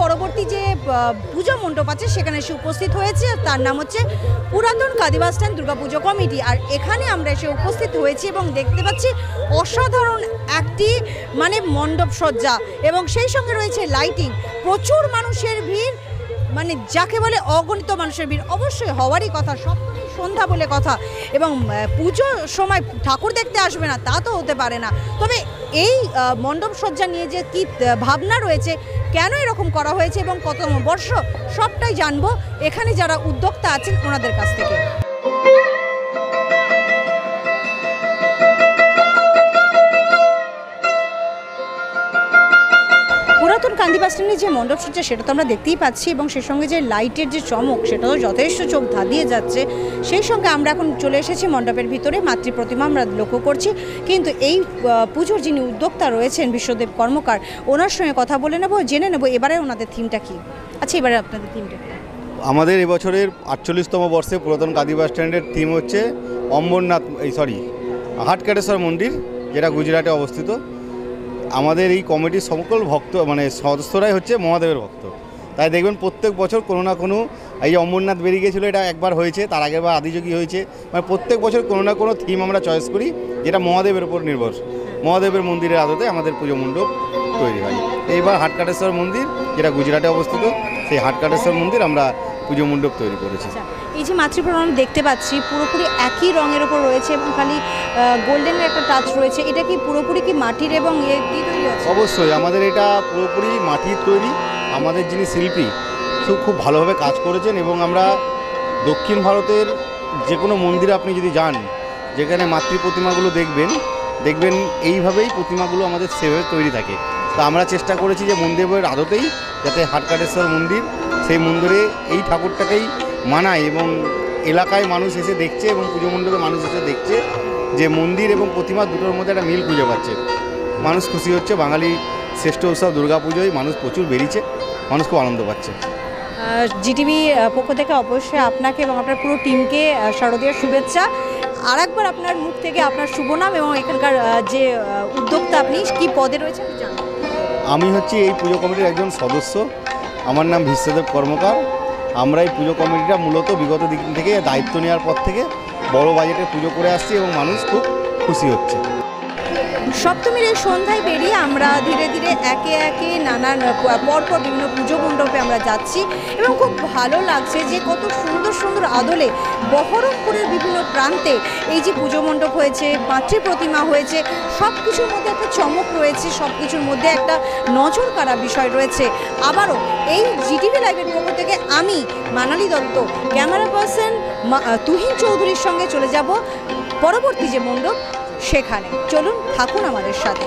পরবর্তী যে পুজো মণ্ডপ আছে সেখানে এসে উপস্থিত হয়েছে। তার নাম হচ্ছে পুরাতন কাঁদি বাস স্ট্যান্ড দুর্গাপুজো কমিটি। আর এখানে আমরা এসে উপস্থিত হয়েছি এবং দেখতে পাচ্ছি অসাধারণ একটি মানে মণ্ডপ সজ্জা এবং সেই সঙ্গে রয়েছে লাইটিং। প্রচুর মানুষের ভিড়, মানে যাকে বলে অগণিত মানুষের ভিড় অবশ্যই হওয়ারই কথা, সব সন্ধ্যা বলে কথা। এবং পুজোর সময় ঠাকুর দেখতে আসবে না তা তো হতে পারে না। তবে এই মণ্ডপ সজ্জা নিয়ে যে কী ভাবনা রয়েছে, কেন এরকম করা হয়েছে এবং কততম বর্ষ, সবটাই জানবো এখানে যারা উদ্যোক্তা আছেন ওনাদের কাছ থেকে। পুরাতন কান্দি বাস স্ট্যান্ডের যে মণ্ডপ সজ্জা সেটা তো আমরা দেখতেই পাচ্ছি এবং সেই সঙ্গে যে লাইটের যে চমক সেটাও যথেষ্ট চোখ ধাঁধিয়ে যাচ্ছে। সেই সঙ্গে আমরা এখন চলে এসেছি মণ্ডপের ভিতরে, মাতৃ প্রতিমা আমরা লক্ষ্য করছি। কিন্তু এই পুজোর যিনি উদ্যোক্তা রয়েছেন বিশ্বদেব কর্মকার, ওনার সঙ্গে কথা বলে নেব, জেনে নেব এবারে ওনাদের থিমটা কী। আচ্ছা, এবারে আপনাদের থিমটা আমাদের এবছরের 48তম বর্ষে পুরাতন কান্দি বাস স্ট্যান্ডের থিম হচ্ছে অম্বরনাথ হাটকাটেশ্বর মন্দির, যেটা গুজরাটে অবস্থিত। আমাদের এই কমিটির সকল ভক্ত মানে সদস্যরাই হচ্ছে মহাদেবের ভক্ত। তাই দেখবেন প্রত্যেক বছর কোনো না কোনো, এই যে অমরনাথ বেরিয়ে গিয়েছিলো এটা একবার হয়েছে, তার আগের বার আদিযোগী হয়েছে, মানে প্রত্যেক বছর কোনো না কোনো থিম আমরা চয়েস করি যেটা মহাদেবের উপর নির্ভর। মহাদেবের মন্দিরের আদতে আমাদের পুজো মণ্ডপ তৈরি হয়। এইবার হাটকাটেশ্বর মন্দির, যেটা গুজরাটে অবস্থিত, সেই হাটকাটেশ্বর মন্দির আমরা পুজো মণ্ডপ তৈরি করেছি। এই যে মাতৃপ্রণাম দেখতে পাচ্ছি পুরোপুরি একই রঙের ওপর রয়েছে এবং খালি গোল্ডেনের একটা টাচ রয়েছে, এটা কি পুরোপুরি কি মাটির এবং কি তৈরি আছে? অবশ্যই আমাদের এটা পুরোপুরি মাটির তৈরি। আমাদের যিনি শিল্পী খুব ভালোভাবে কাজ করেছেন এবং আমরা দক্ষিণ ভারতের যে কোনো মন্দিরে আপনি যদি যান, যেখানে মাতৃ প্রতিমাগুলো দেখবেন এইভাবেই প্রতিমাগুলো আমাদের সেভাবে তৈরি থাকে। তো আমরা চেষ্টা করেছি যে মন্দিরের আদতেই যাতে হাটকাটেশ্বর মন্দির, সেই মন্দিরে এই ঠাকুরটাকেই মানায় এবং এলাকায় মানুষ এসে দেখছে এবং পুজো মণ্ডপে মানুষ এসে দেখছে যে মন্দির এবং প্রতিমা দুটোর মধ্যে একটা মিল খুঁজে পাচ্ছে। মানুষ খুশি হচ্ছে। বাঙালি শ্রেষ্ঠ উৎসব দুর্গাপুজোয় মানুষ প্রচুর বেরিয়েছে, মানুষ খুব আনন্দ পাচ্ছে। জিটিভি পক্ষ থেকে অবশ্যই আপনাকে এবং আপনার পুরো টিমকে শারদীয়ার শুভেচ্ছা। আর একবার আপনার মুখ থেকে আপনার শুভ নাম এবং এখানকার যে উদ্যোক্তা, আপনি কী পদে রয়েছেন জানেন? আমি হচ্ছি এই পুজো কমিটির একজন সদস্য। আমার নাম বিশ্বদেব কর্মকার। আমরা এই পুজো কমিটিটা মূলত বিগত দিন থেকে দায়িত্ব নেওয়ার পর থেকে বড় বাজেটে পুজো করে আসছি এবং মানুষ খুব খুশি হচ্ছে। সপ্তমীর এই সন্ধ্যায় বেরিয়ে আমরা ধীরে ধীরে একে একে নানান পরপর বিভিন্ন পুজো মণ্ডপে আমরা যাচ্ছি এবং খুব ভালো লাগছে যে কত সুন্দর সুন্দর আদলে বহরমপুরের বিভিন্ন প্রান্তে এই যে পুজো মণ্ডপ হয়েছে, মাতৃ প্রতিমা হয়েছে, সব কিছুর মধ্যে একটা চমক রয়েছে, সব কিছুর মধ্যে একটা নজর কাড়া বিষয় রয়েছে। আবারও এই জিটিভি লাইভের পক্ষ থেকে আমি মানালি দত্ত, ক্যামেরা পার্সন তুহিন চৌধুরীর সঙ্গে চলে যাব পরবর্তী যে মণ্ডপ সেখানে। চলুন, থাকুন আমাদের সাথে।